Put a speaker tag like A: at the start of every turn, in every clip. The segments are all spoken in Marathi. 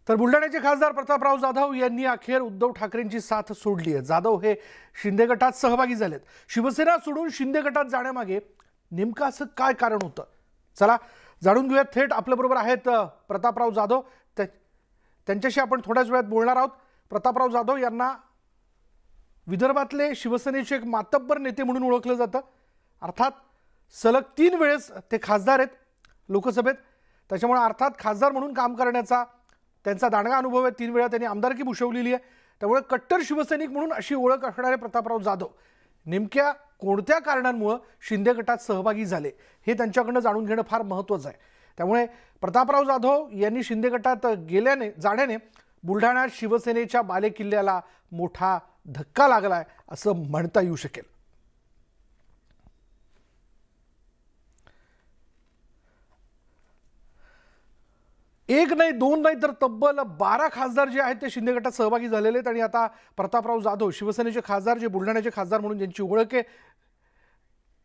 A: तर बुलढाण्याचे खासदार प्रतापराव जाधव यांनी अखेर उद्धव ठाकरेंची साथ सोडली आहे। जाधव हे शिंदे गटात सहभागी झालेत। शिवसेना सोडून शिंदे गटात जाण्यामागे नेमकं असं काय कारण होतं? चला जाणून घेऊयात। थेट आपल्याबरोबर आहेत प्रतापराव जाधव, त्यांच्याशी आपण थोड्याच वेळात बोलणार आहोत। प्रतापराव जाधव यांना विदर्भातले शिवसेनेचे एक मातब्बर नेते म्हणून ओळखलं जातं। अर्थात सलग 3 वेळेस ते खासदार आहेत लोकसभेत, त्याच्यामुळे अर्थात खासदार म्हणून काम करण्याचा त्यांचा दांडगा अनुभव आहे। 3 वेळा त्यांनी आमदारकी भूषवलेली आहे, त्यामुळे कट्टर शिवसैनिक म्हणून अशी ओळख असणारे प्रतापराव जाधव नेमक्या कोणत्या कारणांमुळे शिंदे गटात सहभागी झाले हे त्यांच्याकडून जाणून घेणं फार महत्त्वाचं आहे। त्यामुळे प्रतापराव जाधव यांनी शिंदे गटात जाण्याने बुलढाण्यात शिवसेनेच्या बालेकिल्ल्याला मोठा धक्का लागलाय असं म्हणता येऊ शकेल। एक नाही, दोन नाही, तर तब्बल 12 खासदार जे आहेत ते शिंदे गटात सहभागी झालेले आहेत। आणि आता प्रतापराव जाधव शिवसेनेचे खासदार, जे बुलढाण्याचे खासदार म्हणून ज्यांची ओळख आहे,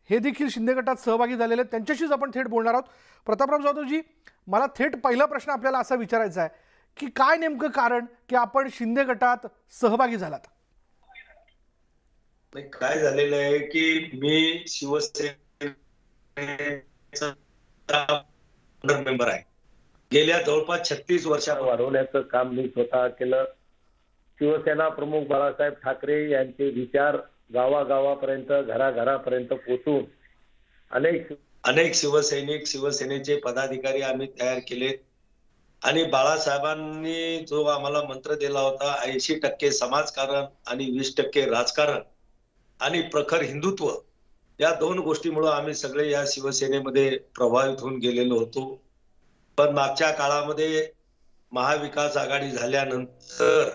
A: हे देखील शिंदे गटात सहभागी झालेले आहेत। त्यांच्याशीच आपण थेट बोलणार आहोत। प्रतापराव जाधवजी, मला थेट पहिला प्रश्न आपल्याला असा विचारायचा आहे की काय नेमकं कारण की आपण शिंदे गटात सहभागी झालात?
B: काय झालेलं आहे की मी शिवसेनेचा मेंबर आहे। गेल्या जवळपास 36 वर्षात वाढवण्याचं काम मी स्वतः केलं। शिवसेना प्रमुख बाळासाहेब ठाकरे यांचे विचार गावागावापर्यंत, घराघरापर्यंत पोहोचून अनेक शिवसैनिक, शिवसेनेचे पदाधिकारी आम्ही तयार केले। आणि बाळासाहेबांनी जो आम्हाला मंत्र दिला होता, 80% समाजकारण आणि 20% राजकारण आणि प्रखर हिंदुत्व, या 2 गोष्टीमुळे आम्ही सगळे या शिवसेनेमध्ये प्रभावित होऊन गेलेलो होतो। पण मागच्या काळामध्ये महाविकास आघाडी झाल्यानंतर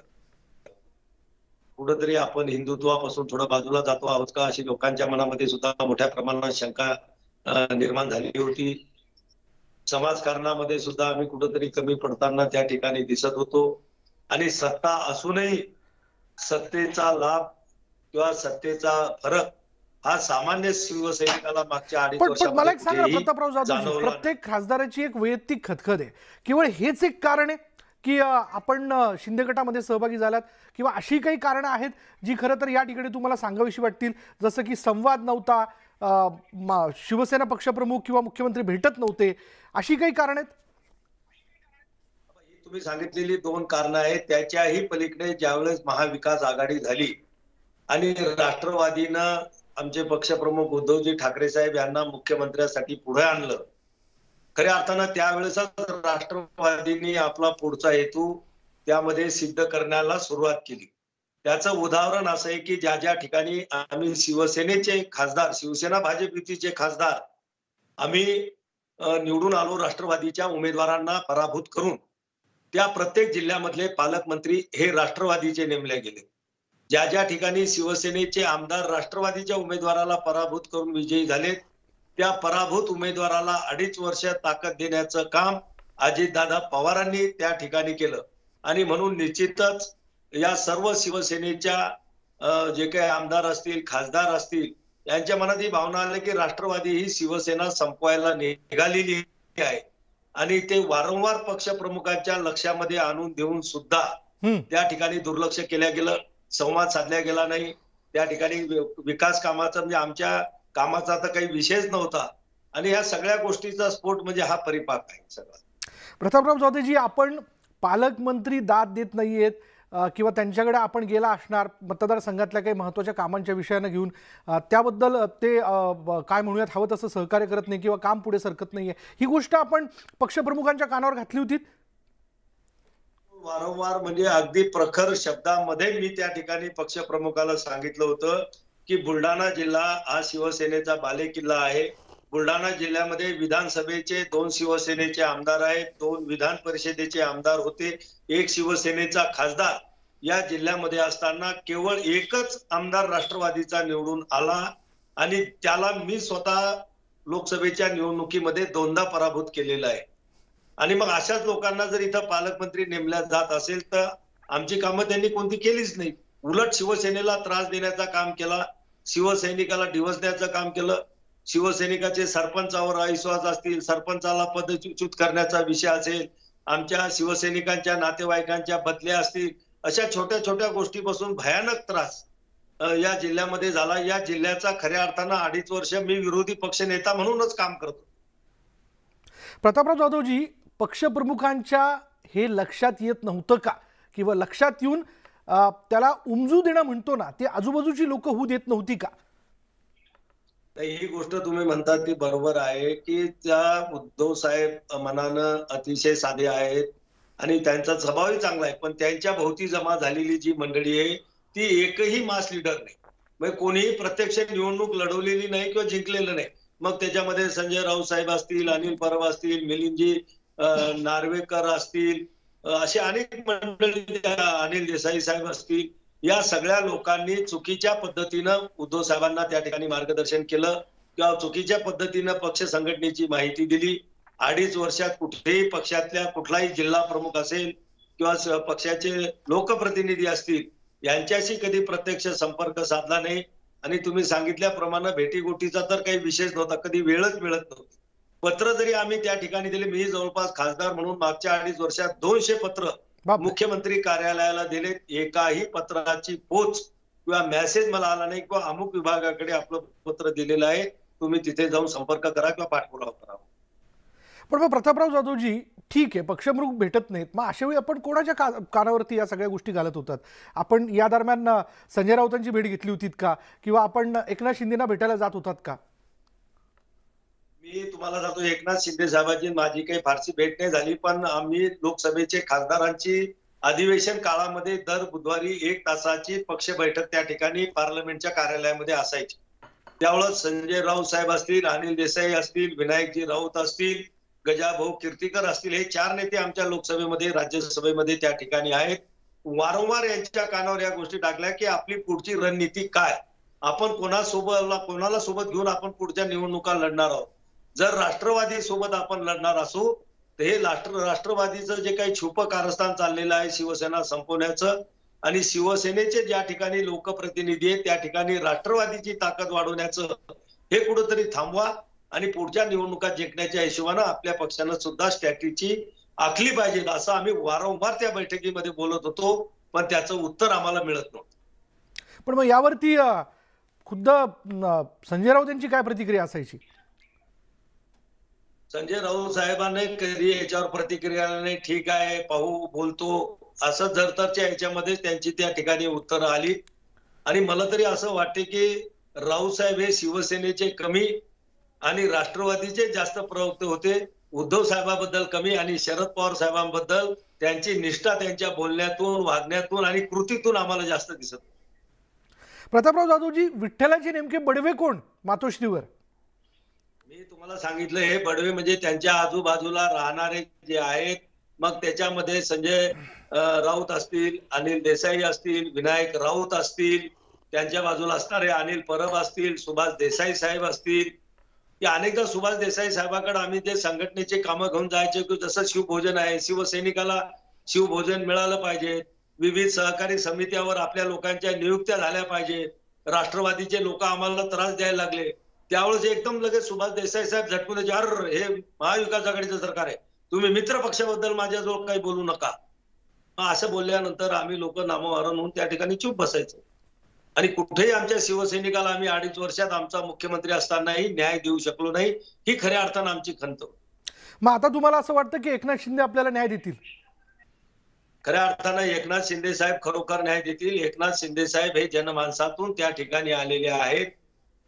B: कुठेतरी आपण हिंदुत्वापासून थोडं बाजूला जातो आहोत का, अशी लोकांच्या मनामध्ये सुद्धा मोठ्या प्रमाणात शंका निर्माण झाली होती। समाजकारणामध्ये सुद्धा आम्ही कुठेतरी कमी पडताना त्या ठिकाणी दिसत होतो। आणि सत्ता असूनही सत्तेचा लाभ किंवा सत्तेचा फरक हा सामान्य शिवसैनिकाला मागच्या 2.5 वर्षात
A: मला एक सांगा प्रतापराव जाधव, प्रत्येक खासदाराची एक वैयक्तिक खदखद आहे। केवळ हेच एक कारण आहे की आपण शिंदे गटामध्ये सहभागी झालात, किंवा अशी काही कारणं आहेत जी खरं तर या ठिकाणी तुम्हाला सांगावीशी वाटतील? जसं की संवाद नव्हता, शिवसेना पक्षप्रमुख किंवा मुख्यमंत्री भेटत नव्हते, अशी काही कारण आहेत?
B: तुम्ही सांगितलेली 2 कारणं आहेत। त्याच्याही पलीकडे ज्यावेळेस महाविकास आघाडी झाली आणि राष्ट्रवादीनं आमचे पक्षप्रमुख उद्धवजी ठाकरे साहेब यांना मुख्यमंत्र्यासाठी पुढे आणलं, खऱ्या अर्थानं त्यावेळेसच राष्ट्रवादींनी आपला पुढचा हेतू त्यामध्ये सिद्ध करण्याला सुरुवात केली। त्याचं उदाहरण असं आहे की ज्या ठिकाणी आम्ही शिवसेनेचे खासदार, शिवसेना भाजप युतीचे खासदार आम्ही निवडून आलो, राष्ट्रवादीच्या उमेदवारांना पराभूत करून, त्या प्रत्येक जिल्ह्यामधले पालकमंत्री हे राष्ट्रवादीचे नेमले गेले। ज्या ठिकाणी शिवसेनेचे आमदार राष्ट्रवादीच्या उमेदवाराला पराभूत करून विजयी झाले, त्या पराभूत उमेदवाराला 2.5 वर्ष ताकद देण्याचं काम अजितदादा पवारांनी त्या ठिकाणी केलं। आणि म्हणून निश्चितच या सर्व शिवसेनेच्या जे काही आमदार असतील, खासदार असतील, यांच्या मनात ही भावना आली की राष्ट्रवादी ही शिवसेना संपवायला निघालेली आहे। आणि ते वारंवार पक्षप्रमुखांच्या लक्षामध्ये आणून देऊन सुद्धा त्या ठिकाणी दुर्लक्ष केलं गेलं, संवाद साधला गेला नाही। त्या ठिकाणी विकास कामाचा म्हणजे आमच्या कामाचा तर काही विषयच नव्हता। आणि या सगळ्या गोष्टीचा स्फोट म्हणजे हा परिपाक आहे सगळा।
A: प्रतापराव जाधवजी, आपण पालकमंत्री दाद देत नाहीयेत किंवा त्यांच्याकडे आपण गेला असणार मतदारसंघातल्या काही महत्त्वाच्या कामांच्या विषयानं घेऊन, त्याबद्दल ते काय म्हणूयात हवं तसं सहकार्य करत नाही किंवा काम पुढे सरकत नाहीये, ही गोष्ट आपण पक्षप्रमुखांच्या कानावर घातली होती?
B: वारंवार म्हणजे अगदी प्रखर शब्दामध्ये मी त्या ठिकाणी पक्षप्रमुखाला सांगितलं होतं की बुलढाणा जिल्हा हा शिवसेनेचा बालेकिल्ला आहे। बुलढाणा जिल्ह्यामध्ये विधानसभेचे 2 शिवसेनेचे आमदार आहेत, 2 विधान परिषदेचे आमदार होते, 1 शिवसेनेचा खासदार या जिल्ह्यामध्ये असताना केवळ एकच आमदार राष्ट्रवादीचा निवडून आला। आणि त्याला मी स्वतः लोकसभेच्या निवडणुकीमध्ये 2दा पराभूत केलेला आहे। आणि मग अशाच लोकांना जर इथं पालकमंत्री नेमल्या जात असेल तर आमची कामं त्यांनी कोणती केलीच नाही। उलट शिवसेनेला त्रास देण्याचं काम केला, शिवसैनिकाला डिवचण्याचं काम केलं। शिवसैनिकाचे सरपंचावर अविश्वास असतील, सरपंचाला पदच्युत करण्याचा विषय असेल, आमच्या शिवसैनिकांच्या नातेवाईकांच्या बदल्या असतील, अशा छोट्या छोट्या गोष्टीपासून भयानक त्रास या जिल्ह्यामध्ये झाला. या जिल्ह्याचा खऱ्या अर्थानं 2.5 वर्ष मी विरोधी पक्षनेता म्हणूनच काम करतो.
A: प्रतापराव जाधवजी, पक्षप्रमुखांच्या हे लक्षात येत नव्हतं का, किंवा लक्षात येऊन त्याला उमजू देणं म्हणतो ना, ते आजूबाजूची लोक होऊ देत नव्हती का?
B: ही गोष्ट तुम्ही म्हणतात ती बरोबर आहे की त्या उद्धव साहेब मनानं अतिशय साधे आहेत आणि त्यांचा स्वभावही चांगला आहे, पण त्यांच्या भोवती जमा झालेली जी मंडळी आहे ती एकही मास लीडर नाही. म्हणजे कोणीही प्रत्यक्ष निवडणूक लढवलेली नाही किंवा जिंकलेलं नाही. मग त्याच्यामध्ये संजय राऊत साहेब असतील, अनिल परब असतील, मिलिंदजी नार्वेकर असतील, अशी अनेक मंडळी, अनिल देसाई साहेब असतील, या सगळ्या लोकांनी चुकीच्या पद्धतीनं उद्धव साहेबांना त्या ठिकाणी मार्गदर्शन केलं किंवा चुकीच्या पद्धतीनं पक्ष संघटनेची माहिती दिली. 2.5 वर्षात कुठेही पक्षातल्या कुठलाही जिल्हा प्रमुख असेल किंवा पक्षाचे लोकप्रतिनिधी असतील यांच्याशी कधी प्रत्यक्ष संपर्क साधला नाही. आणि तुम्ही सांगितल्याप्रमाणे भेटीगोटीचा तर काही विशेष नव्हता, कधी वेळच मिळत नव्हती. पत्र जरी आम्ही त्या ठिकाणी दिले, मी जवळपास खासदार म्हणून मागच्या 2.5 वर्षात 200 पत्र मुख्यमंत्री कार्यालयाला दिले. एकाही पत्राची पोच किंवा मेसेज मला आला नाही किंवा अमुक विभागाकडे आपलं पत्र दिलेलं आहे, तुम्ही तिथे जाऊन संपर्क करा किंवा पाठपुरावा करा.
A: पण मग प्रतापराव जाधवजी, ठीक आहे, पक्षप्रमुख भेटत नाहीत, मग अशा वेळी आपण कोणाच्या कानावरती या सगळ्या गोष्टी घालत होतात? आपण या दरम्यान संजय राऊतांची भेट घेतली होती का, किंवा आपण एकनाथ शिंदेना भेटायला जात होतात का?
B: मी तुम्हाला सांगतो, एकनाथ शिंदे साहेबांची माझी काही फारशी भेट नाही झाली, पण आम्ही लोकसभेचे खासदारांची अधिवेशन काळामध्ये दर बुधवारी 1 तासाची पक्ष बैठक त्या ठिकाणी पार्लमेंटच्या कार्यालयामध्ये असायची. त्यावेळेस संजय राऊत साहेब असतील, अनिल देसाई असतील, विनायकजी राऊत असतील, गजाभाऊ कीर्तीकर असतील, हे 4 नेते आमच्या लोकसभेमध्ये राज्यसभेमध्ये त्या ठिकाणी आहेत. वारंवार यांच्या कानावर या गोष्टी टाकल्या की आपली पुढची रणनीती काय, आपण कोणाला सोबत घेऊन आपण पुढच्या निवडणुका लढणार आहोत. जर राष्ट्रवादी सोबत आपण लढणार असू तर हे राष्ट्रवादीचं जे काही छुप कारस्थान चाललेलं आहे शिवसेना संपवण्याचं, आणि शिवसेनेचे ज्या ठिकाणी लोकप्रतिनिधी आहेत त्या ठिकाणी राष्ट्रवादीची ताकद वाढवण्याचं, हे कुठंतरी थांबवा आणि पुढच्या निवडणुका जिंकण्याच्या हिशोबानं आपल्या पक्षानं सुद्धा स्ट्रॅटेजी आखली पाहिजे, असं आम्ही वारंवार त्या बैठकीमध्ये बोलत होतो, पण त्याचं उत्तर आम्हाला मिळत नव्हतं.
A: पण मग यावरती खुद्द संजय राऊत यांची काय प्रतिक्रिया असायची?
B: संजय राऊत साहेबांनी कधी याच्यावर प्रतिक्रिया नाही, ठीक आहे पाहू बोलतो असं जरतरच्या याच्यामध्ये त्यांची त्या ठिकाणी उत्तरं आली. आणि मला तरी असं वाटते की राऊत साहेब हे शिवसेनेचे कमी आणि राष्ट्रवादीचे जास्त प्रवक्ते होते, उद्धव साहेबांबद्दल कमी आणि शरद पवार साहेबांबद्दल त्यांची निष्ठा त्यांच्या बोलण्यातून, वागण्यातून आणि कृतीतून आम्हाला जास्त दिसत.
A: प्रतापराव जाधवजी, विठ्ठलाचे नेमके बडवे कोण मातोश्रीवर?
B: मी तुम्हाला सांगितलं, हे बडवे म्हणजे त्यांच्या आजूबाजूला राहणारे जे आहेत. मग त्याच्यामध्ये संजय राऊत असतील, अनिल देसाई असतील, विनायक राऊत असतील, त्यांच्या बाजूला असणारे अनिल परब असतील, सुभाष देसाई साहेब असतील. की अनेकदा सुभाष देसाई साहेबांकडे आम्ही जे संघटनेचे कामं घेऊन जायचे की जसं शिवभोजन आहे, शिवसैनिकाला शिवभोजन मिळालं पाहिजे, विविध सहकारी समित्यावर आपल्या लोकांच्या नियुक्त्या झाल्या पाहिजे, राष्ट्रवादीचे लोक आम्हाला त्रास द्यायला लागले, त्यावेळेस एकदम लगेच सुभाष देसाई साहेब झटकून हे महाविकास आघाडीचं सरकार आहे, तुम्ही मित्र पक्षाबद्दल माझ्याजवळ काही बोलू नका. असं बोलल्यानंतर आम्ही लोक नामोहरण होऊन त्या ठिकाणी चूप बसायचो. आणि कुठेही आमच्या शिवसैनिकाला आम्ही 2.5 वर्षात आमचा मुख्यमंत्री असतानाही न्याय देऊ शकलो नाही, ही खऱ्या अर्थानं आमची खंत.
A: मग आता तुम्हाला असं वाटतं की एकनाथ शिंदे आपल्याला न्याय देतील?
B: खऱ्या अर्थानं एकनाथ शिंदे साहेब खरोखर न्याय देतील. एकनाथ शिंदे साहेब हे जनमानसातून त्या ठिकाणी आलेले आहेत.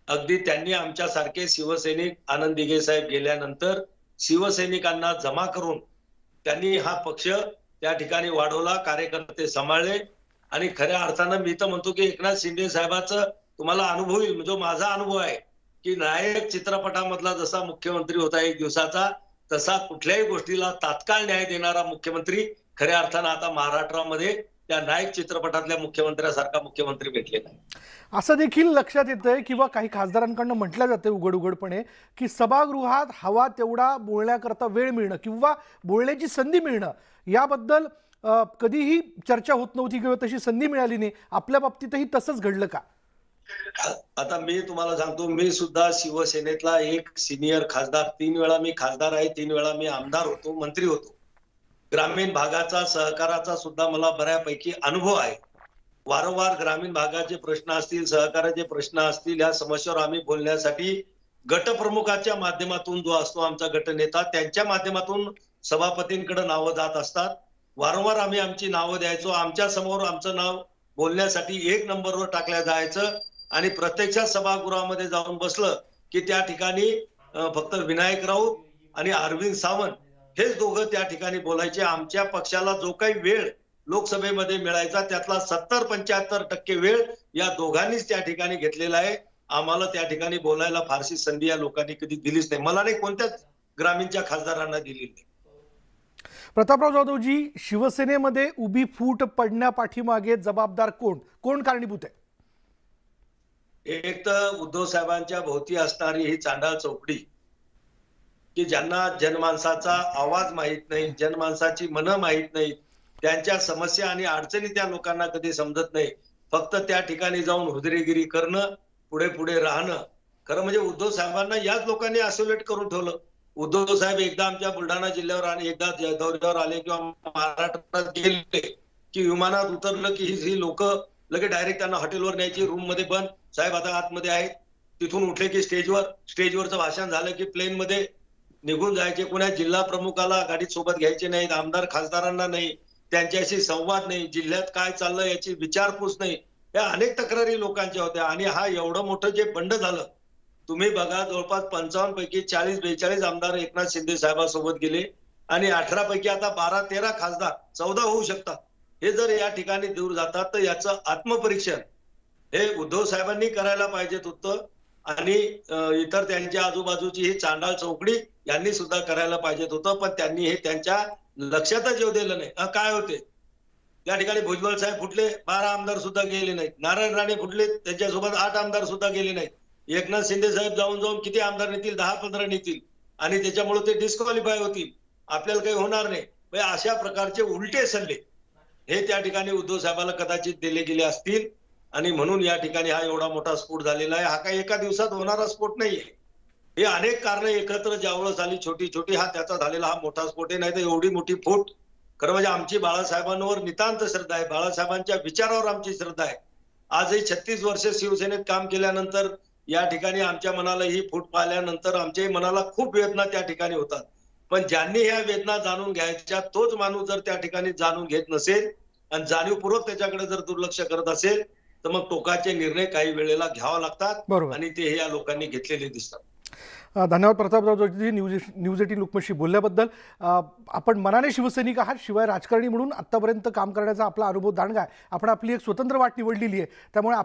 B: अगदी त्यांनी आमच्यासारखे शिवसैनिक, आनंद दिघे साहेब गेल्यानंतर शिवसैनिकांना जमा करून त्यांनी हा पक्ष त्या ठिकाणी वाढवला, कार्यकर्ते सांभाळले. आणि खऱ्या अर्थानं मी तर म्हणतो की एकनाथ शिंदे साहेबांचं तुम्हाला अनुभव येईल, जो माझा अनुभव आहे की नायक चित्रपटामधला जसा मुख्यमंत्री होता 1 दिवसाचा, तसा कुठल्याही गोष्टीला तात्काळ न्याय देणारा मुख्यमंत्री खऱ्या अर्थानं आता महाराष्ट्रामध्ये त्या नायक चित्रपटातल्या मुख्यमंत्र्यासारखा मुख्यमंत्री भेटलेला आहे.
A: असं देखील लक्षात येतंय किंवा काही खासदारांकडून म्हटलं जाते उघडपणे की सभागृहात हवा तेवढा बोलण्याकरता वेळ मिळणं किंवा बोलण्याची संधी मिळणं याबद्दल कधीही चर्चा होत नव्हती किंवा तशी संधी मिळाली नाही. आपल्या बाबतीतही तसंच घडलं का?
B: आता मी तुम्हाला सांगतो, मी सुद्धा शिवसेनेतला एक सिनियर खासदार, 3 वेळा मी खासदार आहे, 3 वेळा मी आमदार होतो, मंत्री होतो. ग्रामीण भागाचा सहकाराचा सुद्धा मला बऱ्यापैकी अनुभव आहे. वारंवार ग्रामीण भागाचे प्रश्न असतील, सहकाराचे प्रश्न असतील, या समस्यावर आम्ही बोलण्यासाठी गटप्रमुखाच्या माध्यमातून जो असतो आमचा गटनेता, त्यांच्या माध्यमातून सभापतींकडे नावं जात असतात. वारंवार आम्ही आमची नावं द्यायचो. आमच्या समोर आमचं नाव बोलण्यासाठी 1 नंबरवर टाकलं जायचं आणि प्रत्यक्षात सभागृहामध्ये जाऊन बसलं की त्या ठिकाणी फक्त विनायक राऊत आणि अरविंद सावंत हेच दोघं त्या ठिकाणी बोलायचे. आमच्या पक्षाला जो काही वेळ लोकसभेमध्ये मिळायचा त्यातला 70-75% वेळ या दोघांनीच त्या ठिकाणी घेतलेला आहे. आम्हाला त्या ठिकाणी बोलायला फारशी संधी या लोकांनी कधी दिलीच नाही. मला नाही, कोणत्याच ग्रामीणच्या खासदारांना दिली नाही.
A: प्रतापराव जाधवजी, शिवसेनेमध्ये उभी फूट पडण्यापाठीमागे जबाबदार कोण कोण कारणीभूत आहे?
B: एक तर उद्धव साहेबांच्या भोवती असणारी ही चांडाळ चौकडी, की ज्यांना जनमानसाचा आवाज माहित नाही, जनमानसाची मनं माहित नाही, त्यांच्या समस्या आणि अडचणी त्या लोकांना कधी समजत नाही. फक्त त्या ठिकाणी जाऊन हुदरेगिरी करणं, पुढे पुढे राहणं. खरं म्हणजे उद्धव साहेबांना याच लोकांनी आयसोलेट करून ठेवलं. उद्धव साहेब एकदा आमच्या बुलढाणा जिल्ह्यावर आणि एकदा दौऱ्यावर आले किंवा महाराष्ट्रात गेले की विमानात उतरलं की ही लोक लगेच डायरेक्ट त्यांना हॉटेलवर न्यायची, रूम मध्ये बंद, साहेब आता आतमध्ये आहेत. तिथून उठले की स्टेजवरचं भाषण झालं की प्लेन मध्ये निघून जायचे. कोणा जिल्हा प्रमुखाला गाडीत सोबत घ्यायचे नाहीत, आमदार खासदारांना नाही, त्यांच्याशी संवाद नाही, जिल्ह्यात काय चाललं याची विचारपूस नाही. या अनेक तक्रारी लोकांच्या होत्या. आणि हा एवढं मोठं जे बंड झालं, तुम्ही बघा, जवळपास 55 पैकी 40-42 आमदार एकनाथ शिंदे साहेबांसोबत गेले आणि 18 पैकी आता 12-13 खासदार, 14 होऊ शकतात. हे जर या ठिकाणी दूर जातात तर याचं आत्मपरीक्षण हे उद्धव साहेबांनी करायला पाहिजेत होतं आणि इतर त्यांच्या आजूबाजूची ही चांडाळ चौकडी यांनी सुद्धा करायला पाहिजेत होतं. पण त्यांनी हे त्यांच्या लक्षातच येऊ दिलं नाही. काय होते त्या ठिकाणी? भुजबळ साहेब फुटले, 12 आमदार सुद्धा गेले नाहीत. नारायण राणे फुटले, त्यांच्यासोबत 8 आमदार सुद्धा गेले नाहीत. एकनाथ शिंदे साहेब जाऊन किती आमदार नेतील? 10-15 नेतील आणि त्याच्यामुळे ते डिस्क्वालिफाय होतील. आपल्याला काही होणार नाही. अशा प्रकारचे उलटे सल्ले हे त्या ठिकाणी उद्धव साहेबांना कदाचित दिले गेले असतील आणि म्हणून या ठिकाणी हा एवढा मोठा स्फोट झालेला आहे. हा काही एका दिवसात होणारा स्फोट नाहीये. हे अनेक कारणं एकत्र ज्यावेळेस आली छोटी छोटी, हा त्याचा झालेला हा मोठा स्फोट आहे. नाही तर एवढी मोठी फूट, खरं म्हणजे आमची बाळासाहेबांवर नितांत श्रद्धा आहे, बाळासाहेबांच्या विचारावर आमची श्रद्धा आहे. आजही 36 वर्ष शिवसेनेत काम केल्यानंतर या ठिकाणी आमच्या मनाला ही फूट पाहिल्यानंतर आमच्याही मनाला खूप वेदना त्या ठिकाणी होतात. पण ज्यांनी ह्या वेदना जाणून घ्यायच्या तोच माणूस जर त्या ठिकाणी जाणून घेत नसेल आणि जाणीवपूर्वक त्याच्याकडे जर दुर्लक्ष करत असेल तर मग टोकाचे निर्णय काही वेळेला घ्यावे लागतात आणि ते या लोकांनी घेतलेले दिसतात.
A: धन्यवाद प्रतापराव जाधवजी, न्यूज 18 लोकमतशी बोलल्याबद्दल. आपण मनाने शिवसैनिक आहात, शिवाय राजकारणी म्हणून आतापर्यंत काम करण्याचा आपला अनुभव दांडगा आहे. आपण आपली एक स्वतंत्र वाट निवडलेली आहे, त्यामुळे